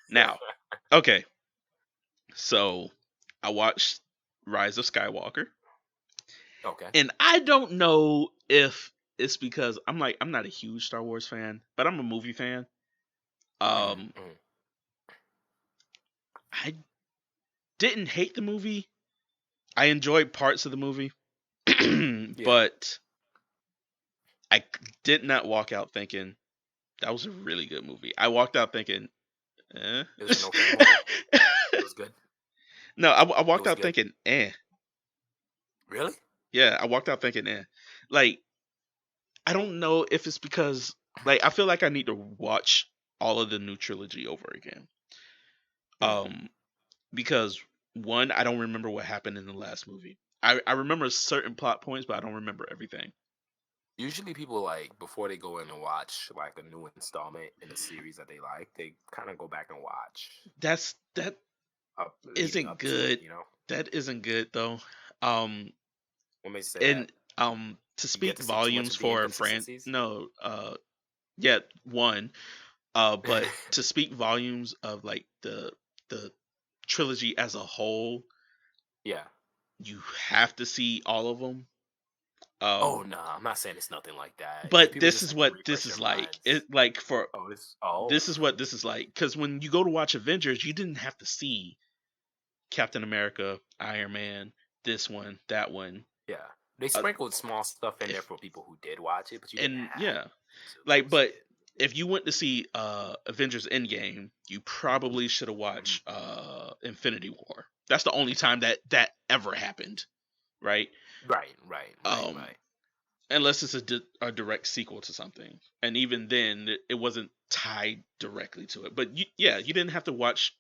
Now, okay, so I watched Rise of Skywalker, Okay. and I don't know if it's because I'm not a huge Star Wars fan, but I'm a movie fan. Hmm. Um, Hmm. I didn't hate the movie. I enjoyed parts of the movie, Yeah. but I did not walk out thinking that was a really good movie. I walked out thinking, eh. It was an okay movie. It was good. No, I It walked was out good. thinking, eh. Really? Yeah, I walked out thinking, eh. Like, I don't know if it's because, like, I feel like I need to watch all of the new trilogy over again. Hmm. Um, because one, I don't remember what happened in the last movie. I remember certain plot points, but I don't remember everything. Usually, people like before they go in and watch like a new installment in a series that they like, they kind of go back and watch That up leading isn't up to it. good. That isn't good though. Um, What makes you say that? and to You get speak to see too much volumes of the for a friend, inconsistencies. no, yet one, but to speak volumes of like the trilogy as a whole, Yeah. you have to see all of them. Oh Um, no, I'm not saying it's nothing like that. If but people this just is like to what this refresh their is like. minds. It like for Oh, this. Oh. this is what this is like because when you go to watch Avengers, you didn't have to see Captain America, Iron Man, this one, that one. Yeah. They Uh, sprinkled small stuff in there if for people who did watch it, but you didn't and have yeah, to go like see but it. if you went to see Avengers Endgame, you probably should have Mhm. watched Infinity War. That's the only time that ever happened, right? Right, right, right, Um, right. unless it's a direct sequel to something, and even then, it wasn't tied directly to it. But yeah, you didn't have to watch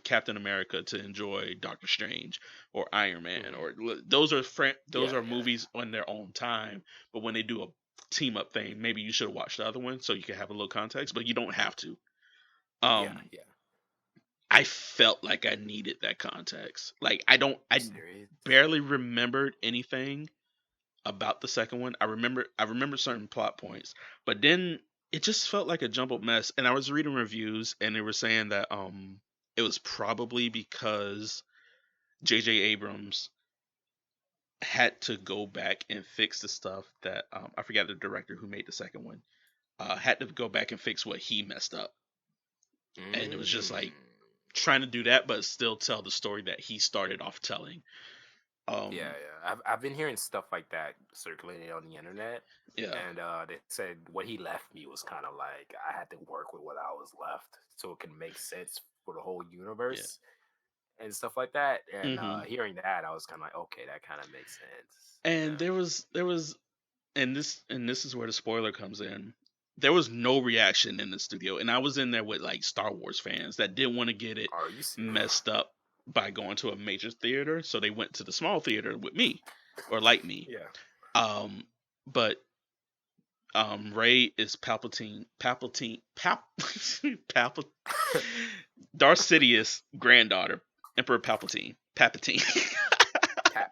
Captain America to enjoy Doctor Strange or Iron Man, Hmm. or those are those Yeah, are yeah. movies on their own time. But when they do a team up thing, maybe you should have watched the other one so you can have a little context. But you don't have to. Yeah, Um, yeah. I felt like I needed that context. Like I Serious. barely remembered anything about the second one. I remember certain plot points, but then it just felt like a jumbled mess. And I was reading reviews, and they were saying that it was probably because J.J. Abrams had to go back and fix the stuff that I forgot the director who made the second one had to go back and fix what he messed up, and it was just Mm. like trying to do that, but still tell the story that he started off telling. Yeah, Um, yeah. I've been hearing stuff like that circulating on the internet, yeah, and they said what he left me was kind of like I had to work with what I was left so it can make sense for the whole yeah. universe and stuff like that. And Hmm. hearing that, I was kind of like, okay, that kind of makes sense. And Yeah. there was and this is where the spoiler comes in. There was no reaction in the studio, and I was in there with like Star Wars fans that didn't want to get it Are you serious? messed up by going to a major theater, so they went to the small theater with me or like me. Yeah. Um, but Ray is Palpatine, Darth Sidious granddaughter, Emperor Palpatine.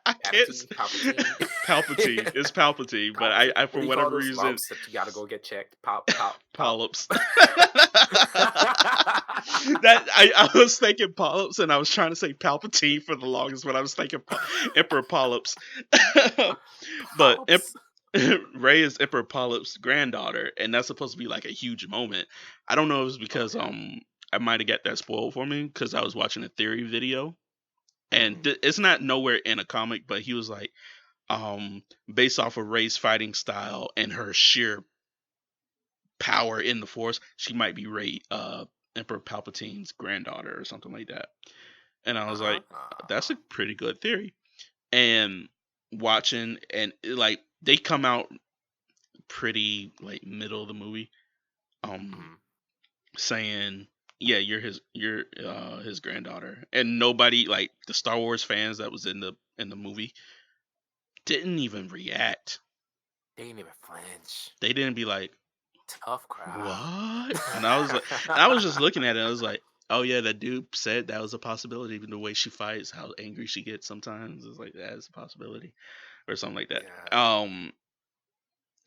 I can't. Palpatine. Palpatine. It's Palpatine, but Palpatine. I What for do you call whatever those reason, lumps that you gotta go get checked? Pop. polyps. That I was thinking polyps, and I was trying to say Palpatine for the longest, but I was thinking Emperor Polyps. But Pops. Ray is Emperor Polyps' granddaughter, and that's supposed to be like a huge moment. I don't know if it's because Okay. I might have got that spoiled for me because I was watching a theory video, and Hmm. it's not nowhere in a comic, but he was like, based off of Ray's fighting style and her sheer power in the Force, she might be Ray, Emperor Palpatine's granddaughter or something like that. And I was like, that's a Ah. pretty good theory. And watching and like they come out pretty like middle of the movie, um, Mhm. saying, yeah, you're his granddaughter, and nobody like the Star Wars fans that was in the movie didn't even react. They didn't even flinch. They didn't be like, Tough crowd. what? And I was like, and I was just looking at it. I was like, oh yeah, that dude said that was a possibility. Even the way she fights, how angry she gets sometimes, it's like that is a possibility, or something like that. Yeah.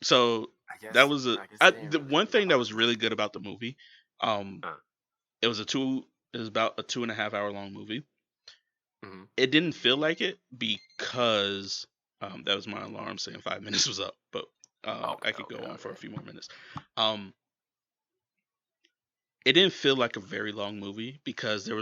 So I that guess was I guess they didn't the really one think thing that about was it. really good about the movie. Um, Huh. It was a two. It was about a 2.5 hour long movie. Hmm. It didn't feel like it because that was my alarm saying 5 minutes was up, but Okay, I could go okay, on for a okay. few more minutes. Um, it didn't feel like a very long movie because there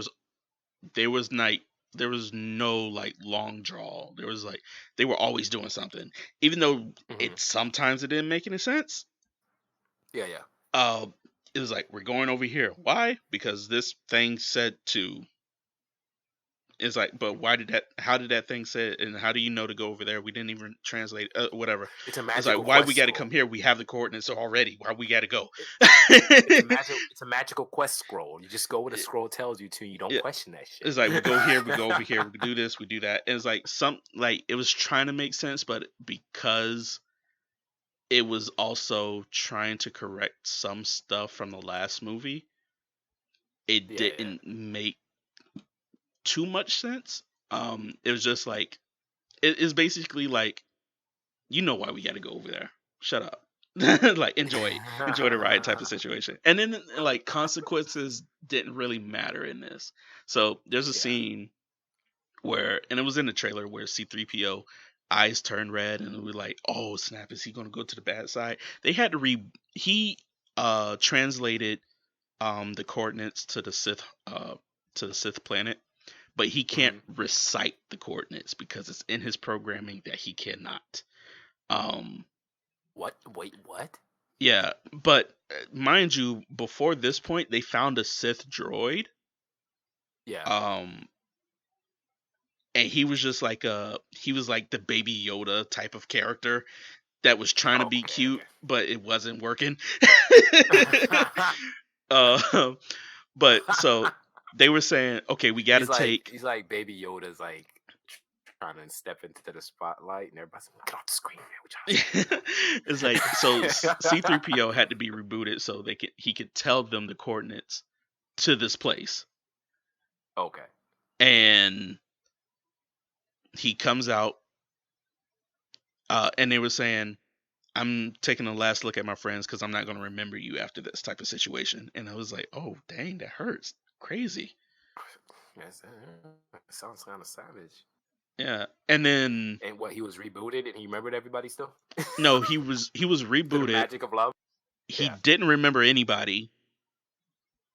was night there was no like long draw. There was like they were always doing something, even though Hmm. it sometimes it didn't make any sense. Yeah, yeah, Uh, it was like we're going over here. Why? Because this thing said to. It's like, but why did that? How did that thing say? And how do you know to go over there? We didn't even translate whatever. it's a It's like, magical why we quest got to come scroll. here? We have the coordinates already. Why we got to go? It, it's a magical quest scroll. You just go where the scroll tells you to. You don't Yeah, question that shit. it's like we go here, we go over here, we do this, we do that. And it's like it was trying to make sense, but because it was also trying to correct some stuff from the last movie, it Yeah, yeah. didn't make too much sense. It was just like it's basically like you know why we got to go over there. Shut up. Like enjoy the ride type of situation. And then like consequences didn't really matter in this. So there's a Yeah. scene where, and it was in the trailer, where C3PO eyes turn red and we're like, oh snap, is he gonna go to the bad side? They had to he translated the coordinates to the Sith planet, but he can't Hmm. recite the coordinates because it's in his programming that he cannot. Um What? Wait, what? yeah, but mind you, before this point they found a Sith droid. Yeah. Um and he was like the baby Yoda type of character that was trying to be Okay, cute, okay. but it wasn't working. uh, but so they were saying, okay, we got to take. he's like Baby Yoda's like trying to step into the spotlight, and everybody's like, "Get off the screen, man! What It's like so C3PO had to be rebooted so he could tell them the coordinates to this place, Okay. and he comes out, and they were saying, I'm taking a last look at my friends because I'm not going to remember you after this type of situation. And I was like, oh, dang, that hurts. Crazy. Yes, it sounds kind of savage. Yeah. And then, And what, he was rebooted and he remembered everybody still? no, he was To the rebooted. magic of love? He Yeah. didn't remember anybody.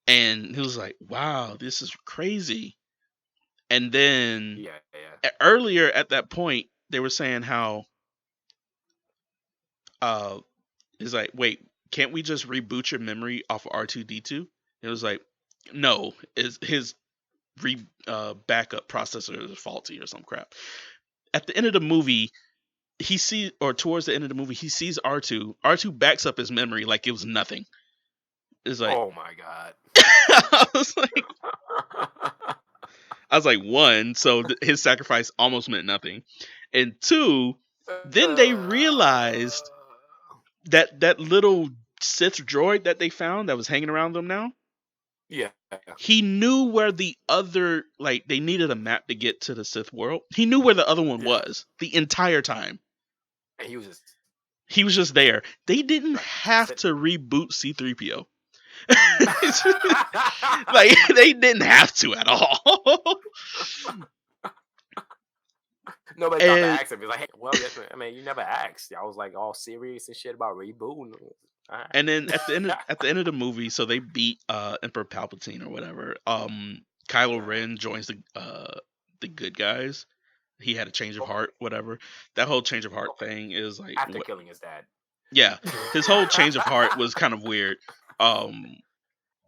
And he was like, wow, this is crazy. And then Yeah, yeah. earlier at that point, they were saying how, it's like, wait, can't we just reboot your memory off of R2D2? It was like, no, is his backup processor is faulty or some crap. At the end of the movie, towards the end of the movie, he sees R2. R2 backs up his memory like it was nothing. It's like, Oh my god. I was like, one, so his sacrifice almost meant nothing, and two, then they realized that little Sith droid that they found that was hanging around them now. Yeah. He knew where the other, like, they needed a map to get to the Sith world. He knew where the other one Yeah. was the entire time. And he was just He was just there. They didn't like have to sitting. reboot C3PO. Like, they didn't have to at all. Nobody thought to And ask him. He's like, hey, well, yes, I mean, you never asked. I was like all serious and shit about rebooting. All right. and then at the end of the movie, so they beat Emperor Palpatine or whatever. Kylo Yeah. Ren joins the good guys. He had a change of Okay. heart, whatever. That whole change of heart Okay. thing is like, After what? killing his dad. Yeah, his whole change of heart was kind of weird. Um,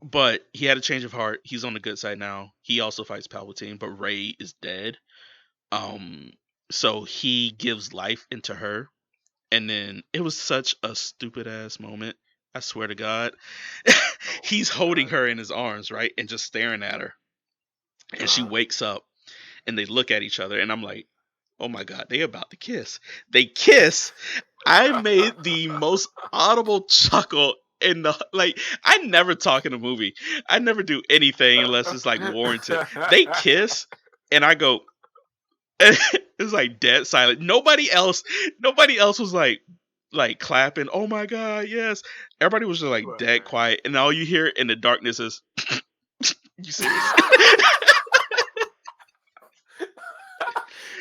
but he had a change of heart. He's on the good side now. He also fights Palpatine, but Rey is dead. Um, so he gives life into her, and then it was such a stupid ass moment. I swear to God, Oh he's my holding god. her in his arms, right, and just staring at her, and she Uh-huh. wakes up, and they look at each other, and I'm like, oh my God, they about to kiss. They kiss. I made the most audible chuckle in the, like, I never talk in a movie. I never do anything unless it's like warranted. They kiss, and I go, it's like dead silent. Nobody else was like clapping. Oh my God, yes. Everybody was just like dead Man. quiet, and all you hear in the darkness is You serious?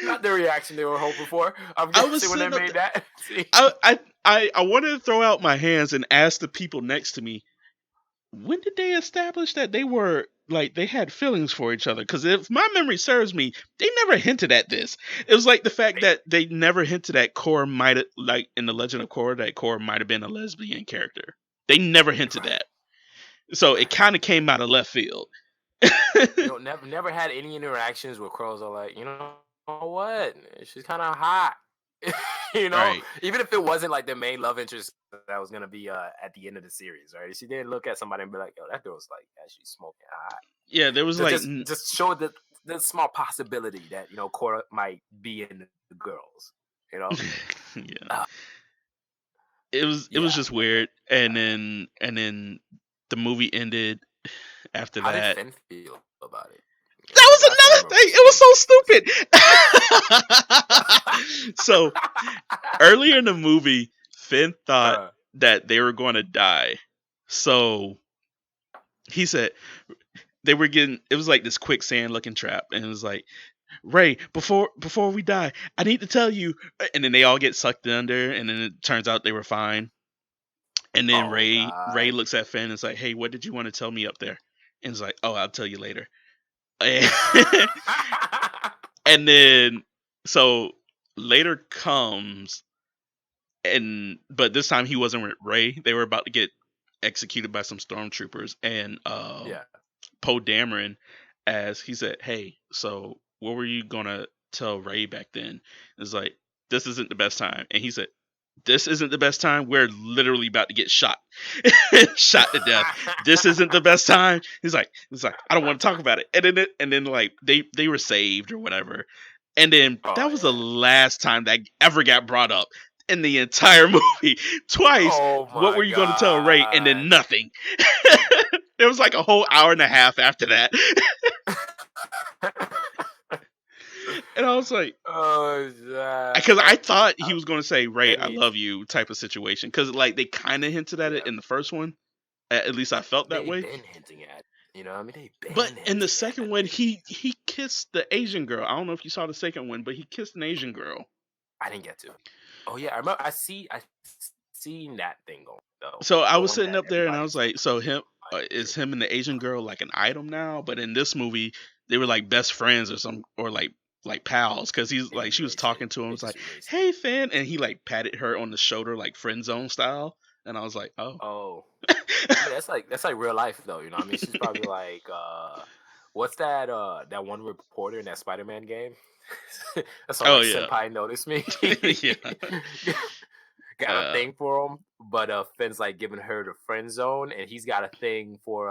Not the reaction they were hoping for. I'm I was guessing when they sitting up. made that scene. I wanted to throw out my hands and ask the people next to me, when did they establish that they were like they had feelings for each other? Because if my memory serves me, they never hinted at this. It was like the fact that they never hinted at Korra might have, like in the Legend of Korra, that Korra might have been a lesbian character. They never hinted Right, that, so it right. kind of came out of left field. Never had any interactions where Crows are like, what? She's kind of hot. Right. Even if it wasn't like the main love interest that was gonna be at the end of the series, right? She didn't look at somebody and be like, yo, that girl's like actually smoking hot. Yeah, there was like Just show the small possibility that Cora might be in the girls. yeah. Uh, It was yeah. just weird, and then the movie ended after How did that. Finn feel about it? That was Last thing I another remember thing. was It was so stupid. So earlier in the movie, Finn thought that they were going to die. So he said they were getting. It was like this quicksand looking trap, and it was like, Ray, before we die, I need to tell you. And then they all get sucked under, and then it turns out they were fine. And then oh Ray god. looks at Finn and is like, "Hey, what did you want to tell me up there?" And it's like, "Oh, I'll tell you later." And, and then so later comes, but this time he wasn't with Ray. They were about to get executed by some stormtroopers, and Yeah. Poe Dameron, as he said, "Hey, so what were you gonna tell Ray back then?" It's like, "This isn't the best time," and he said, "This isn't the best time. We're literally about to get shot, shot to death. This isn't the best time." He's like, "I don't want to talk about it." And then like they were saved or whatever. And then Oh that was the yeah. last time that ever got brought up in the entire movie. Twice, Oh what my were you going to tell Ray? And then god. nothing. It was like a whole hour and a half after that. And I was like, Oh because I god. thought he was going to say, "Ray, Then I he love you" type of situation. Because like they kind of hinted at it yeah. in the first one. At least I felt that They've way. been hinting at it. I mean, they've But been in the hinting second at one, it. he kissed the Asian girl. I don't know if you saw the second one, but he kissed an Asian girl. I didn't get to. Oh yeah, I remember. I seen that thing going though. So I The was one sitting that up there and I was everybody's like, so him like, is him and the Asian girl like an item now? But in this movie, they were like best friends or some or like pals because he's they like she was erased it. talking to him. They Was just like, erased it. "Hey, Finn," and he like patted her on the shoulder like friend zone style, and I was like, "Oh." Oh, I mean that's like real life though. I mean, she's probably like, what's that one reporter in that Spider-Man game? That's all Oh like yeah, senpai noticed me. yeah. Got a Uh, thing for him, but Finn's like giving her the friend zone, and he's got a thing for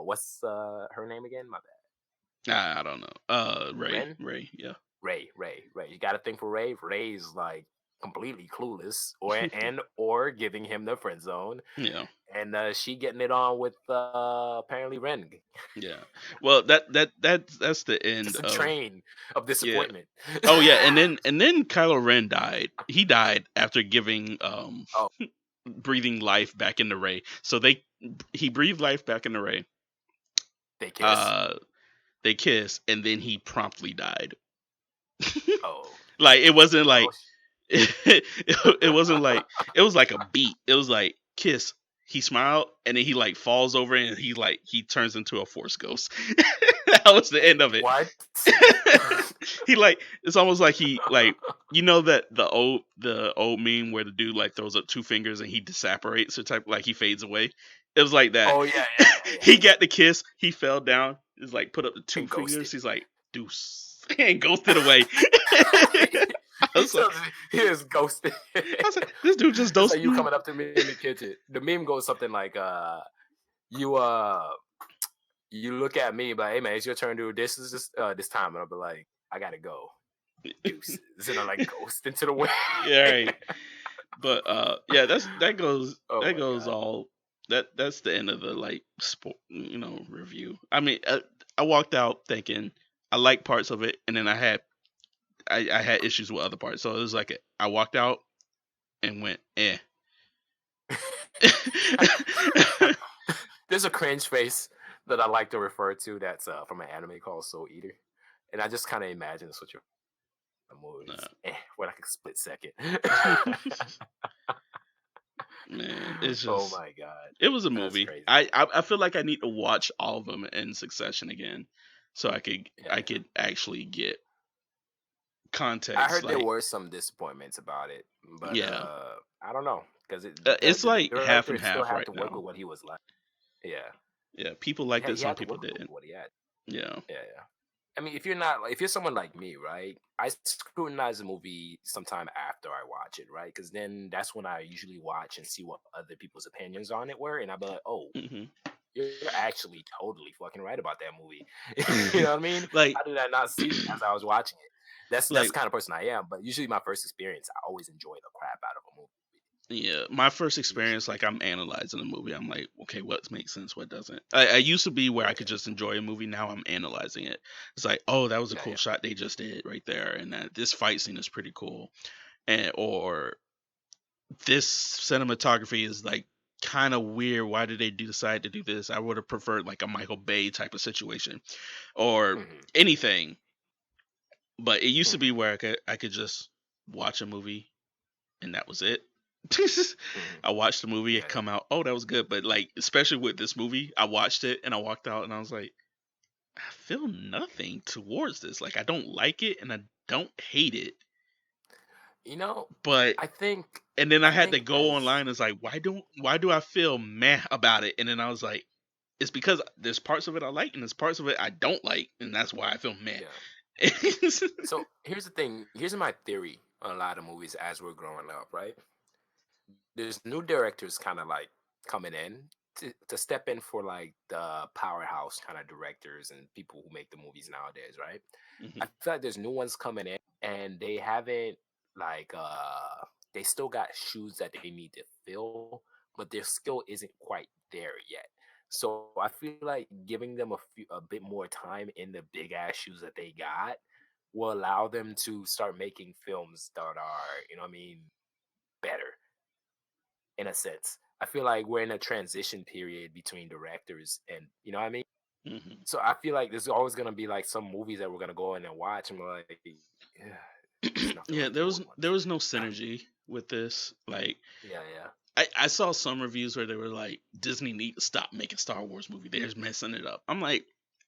what's her name again? My I don't know. bad. Ren. Ray, yeah, Ray. You got a thing for Ray. Ray's like completely clueless, or giving him the friend zone, yeah. and she getting it on with apparently Ren. Yeah. Well, that's the end Just a of train of yeah. disappointment. Oh yeah, and then Kylo Ren died. He died after giving Oh, breathing life back into Rey. So he breathed life back into Rey. they kiss. Uh, they kissed, and then he promptly died. Oh, Like it wasn't oh. like it wasn't like it was like a beat. It was like kiss. He smiled, and then he like falls over, and he turns into a force ghost. That was the end of it. What? He like it's almost like he like that the old meme where the dude like throws up two fingers and he disapparates or type like he fades away. It was like that. Oh yeah. He got the kiss. He fell down. Is like put up the two And fingers. ghosted. He's like deuce and ghosted away. I was like, He is ghosted. this dude just It's like ghosted you me. coming up to me in the kitchen. The meme goes something like, you you look at me, but hey man, it's your turn to do this. Is this time, and I'll be like, I gotta go. Deuces, and I like ghost into the wind. Yeah, right. But yeah, that goes Oh that my goes god. all that's the end of the like sport review. I mean, I walked out thinking I liked parts of it, and then I had issues with other parts. So it was like I walked out and went eh. There's a cringe face. that I like to refer to. That's from an anime called Soul Eater, and I just kind of imagine such a movies for like a split second. Man, it's Oh just my god, it was a that's movie. crazy. I feel like I need to watch all of them in succession again, so Yeah, I yeah. could actually get I context. heard there Like, were some disappointments about it, but yeah, I don't know because it's the like half director and still half had right to work now. with what he was like. Yeah, Yeah, people liked it, he some had to people work with didn't. what he had. Yeah. Yeah, yeah. I mean, if you're not if you're someone like me, right? I scrutinize a movie sometime after I watch it, right? Because then that's when I usually watch and see what other people's opinions on it were, and I'll be like, oh, Hmm. you're actually totally fucking right about that movie. You know what I mean? Like, How did I not see it as I was watching it? That's like the kind of person I am. But usually, my first experience, I always enjoy the crap out of a movie. yeah, my first experience, Usually, like I'm analyzing a movie. I'm like, okay, what makes sense, what doesn't. I used to be where yeah, I could just enjoy a movie. Now I'm analyzing it. It's like, oh, that was a yeah, cool yeah, shot they just did right there, and this fight scene is pretty cool, and or this cinematography is like kind of weird. Why did they decide to do this? I would have preferred like a Michael Bay type of situation or yeah. Hmm. anything. But it used to be Hmm. where I could just watch a movie and that was it. Hmm. I watched the movie, it Yeah, yeah. come out, oh that was good. But like especially with this movie, I watched it and I walked out and I was like, I feel nothing towards this. Like I don't like it and I don't hate it. You know, But I think, and then I I had to think go as online. It's like, why do I feel meh about it? And then I was like, it's because there's parts of it I like and there's parts of it I don't like, and that's why I feel meh. yeah. So here's the thing. Here's my theory on a lot of movies as we're growing up, right? There's new directors kind of like coming in to step in for like the powerhouse kind of directors and people who make the movies nowadays, right? I Hmm. feel like there's new ones coming in and they haven't like they still got shoes that they need to fill, but their skill isn't quite there yet. So I feel like giving them a bit more time in the big ass shoes that they got will allow them to start making films that are, you know what I mean, better in a sense. I feel like we're in a transition period between directors and you know what I mean? Hmm. So I feel like there's always gonna be like some movies that we're gonna go in and watch and we're like, yeah, it's nothing Yeah, like the old there ones. was no synergy with this. Like Yeah, yeah. I saw some reviews where they were like, Disney need to stop making Star Wars movie. They're just messing it up. I'm like,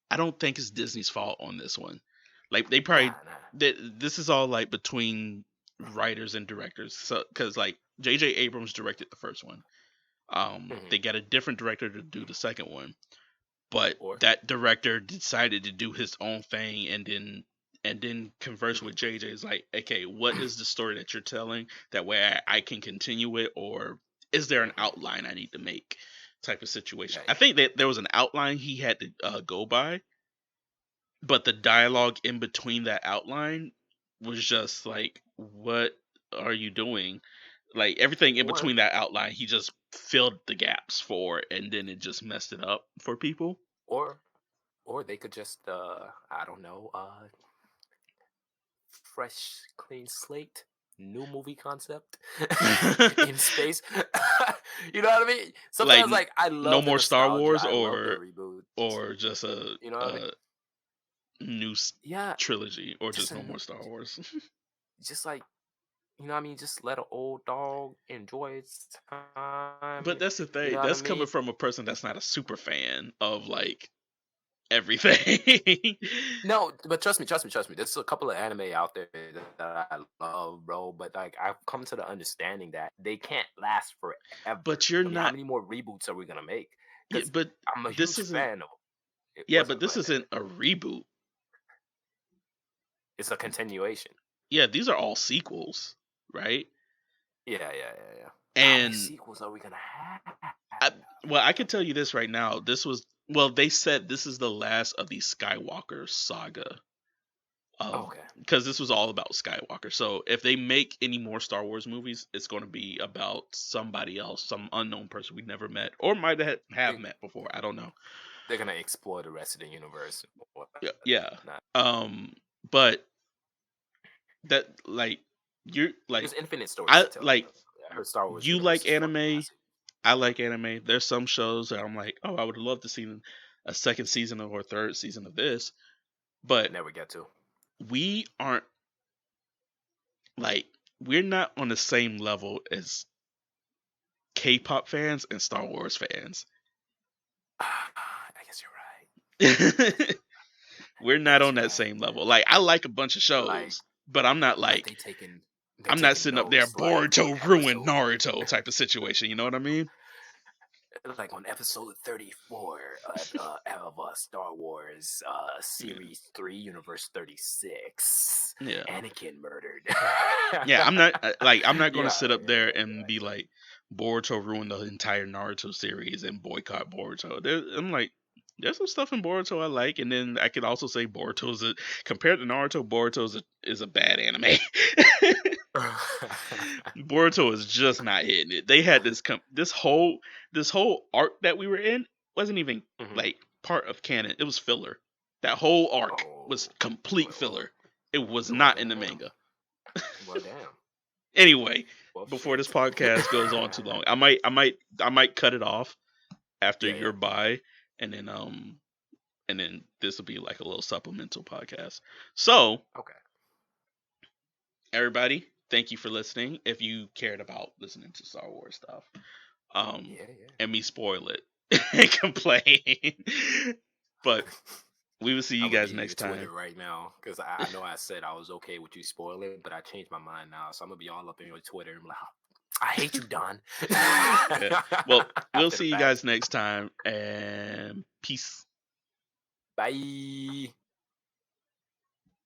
I don't think it's Disney's fault on this one. Like they probably Nah, nah. this is all like between writers and directors. So because like J.J. Abrams directed the first one. Hmm. They got a different director to do the second one, but Or that director decided to do his own thing and then converse with mhm. JJ. Is like, okay, what is the story that you're telling? That way I can continue it, or is there an Mhm. outline I need to make? Type of situation. Yeah, I yeah. think that there was an outline he had to go by, but the dialogue in between that outline was just like, what are you doing? Like everything in Or between that outline, he just filled the gaps for, and then it just messed it up for people. or or they could just I don't know, fresh clean slate, new movie concept in space. You know what I mean? Like Sometimes like I no love the more Star nostalgia. Wars, I love the reboots. or just You know what I mean? a new Yeah, trilogy, or just just a no more Star Wars. just like you know what I mean, just let an old dog enjoy its time. But that's the You thing. know what I That's mean? coming from a person that's not a super fan of like everything. No, but trust me. There's a couple of anime out there that I love, bro. But like, I've come to the understanding that they can't last forever. But you're I mean, how not. many more reboots are we gonna make? Yeah, Because but I'm a this huge isn't. fan of it. Yeah, What's but up? Go this ahead. isn't a reboot. It's a continuation. Yeah, these are all sequels, right? Yeah. How many And sequels are we gonna have? I, well, I can tell you this right now. This was well. They said this is the last of the Skywalker saga of Okay. because this was all about Skywalker. So if they make any more Star Wars movies, it's going to be about somebody else, some unknown person we never met or might have They, met before. I don't know. they're gonna explore the rest of the universe. Yeah, yeah. Not But that like you're like there's infinite stories I to tell. like I heard Star Wars you universe like is fucking anime. massive. I like anime. There's some shows that I'm like, oh, I would love to see them. a second season or third season of this, but Never get to. we aren't like we're not on the same level as K-pop fans and Star Wars fans. I guess you're right. We're I not guess on you're that right. same level. Like I like a bunch of Like, shows, but I'm not like like they I'm not taking sitting up there notes like on Boruto ruined episode Naruto type of situation. You know what I mean? like on episode 34 of Star Wars Yeah. series 3 universe 36 Yeah. Anakin murdered. Yeah, I'm not going to Yeah, sit up yeah, there yeah, and be like Boruto ruined the entire Naruto series and boycott Boruto. I'm like, there's some stuff in Boruto I like, and then I could also say compared to Naruto, is a bad anime. yeah. Boruto is just not hitting it. They had this whole arc that we were in wasn't even Mhm. like part of canon. It was filler. That whole arc was Oh, complete well, filler. It was well, not in the damn. manga. Well, damn. Anyway, Well, before this shit. podcast goes on too long, I might cut it off after Yeah, you're yeah. by, and then this will be like a little supplemental podcast. So Okay. everybody, thank you for listening. If you cared about listening to Star Wars stuff, Yeah, yeah. and me spoil it and complain, but we will see you I'm gonna guys be in your next Twitter time. right now because I know I said I was okay with you spoiling, but I changed my mind now, so I'm gonna be all up in your Twitter. I'm like, I hate you, Don. Yeah. Well, we'll After the see you fact. guys next time, and peace. Bye.